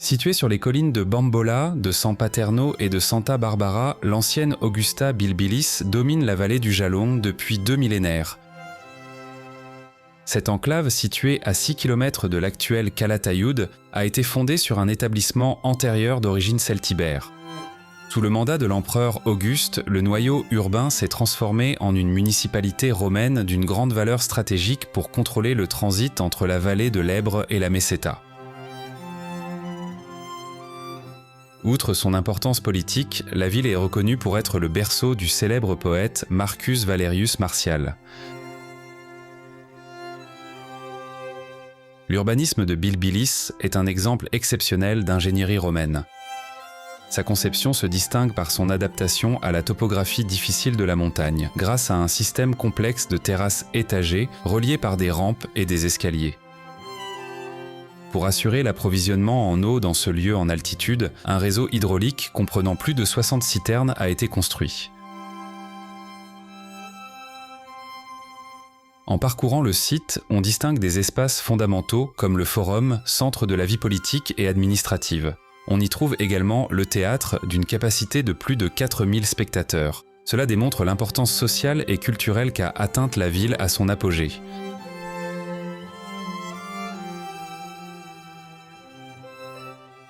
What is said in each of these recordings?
Située sur les collines de Bambola, de San Paterno et de Santa Barbara, l'ancienne Augusta Bilbilis domine la vallée du Jalón depuis 2 millénaires. Cette enclave, située à 6 km de l'actuel Calatayud, a été fondée sur un établissement antérieur d'origine celtibère. Sous le mandat de l'empereur Auguste, le noyau urbain s'est transformé en une municipalité romaine d'une grande valeur stratégique pour contrôler le transit entre la vallée de l'Èbre et la Meseta. Outre son importance politique, la ville est reconnue pour être le berceau du célèbre poète Marcus Valerius Martial. L'urbanisme de Bilbilis est un exemple exceptionnel d'ingénierie romaine. Sa conception se distingue par son adaptation à la topographie difficile de la montagne, grâce à un système complexe de terrasses étagées reliées par des rampes et des escaliers. Pour assurer l'approvisionnement en eau dans ce lieu en altitude, un réseau hydraulique comprenant plus de 60 citernes a été construit. En parcourant le site, on distingue des espaces fondamentaux comme le forum, centre de la vie politique et administrative. On y trouve également le théâtre d'une capacité de plus de 4000 spectateurs. Cela démontre l'importance sociale et culturelle qu'a atteinte la ville à son apogée.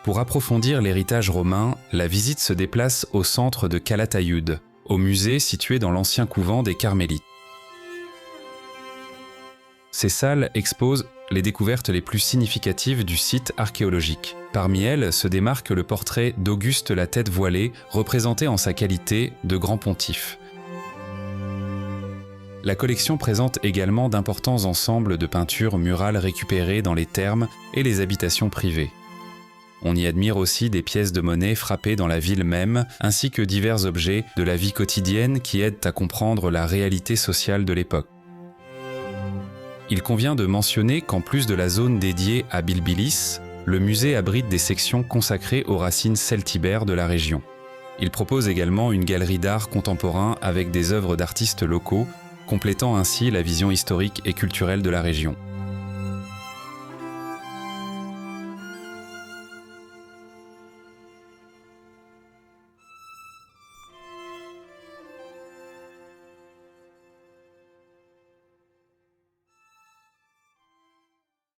Pour approfondir l'héritage romain, la visite se déplace au centre de Calatayud, au musée situé dans l'ancien couvent des Carmélites. Ces salles exposent les découvertes les plus significatives du site archéologique. Parmi elles se démarque le portrait d'Auguste la tête voilée, représenté en sa qualité de grand pontife. La collection présente également d'importants ensembles de peintures murales récupérées dans les thermes et les habitations privées. On y admire aussi des pièces de monnaie frappées dans la ville même, ainsi que divers objets de la vie quotidienne qui aident à comprendre la réalité sociale de l'époque. Il convient de mentionner qu'en plus de la zone dédiée à Bilbilis, le musée abrite des sections consacrées aux racines celtibères de la région. Il propose également une galerie d'art contemporain avec des œuvres d'artistes locaux, complétant ainsi la vision historique et culturelle de la région.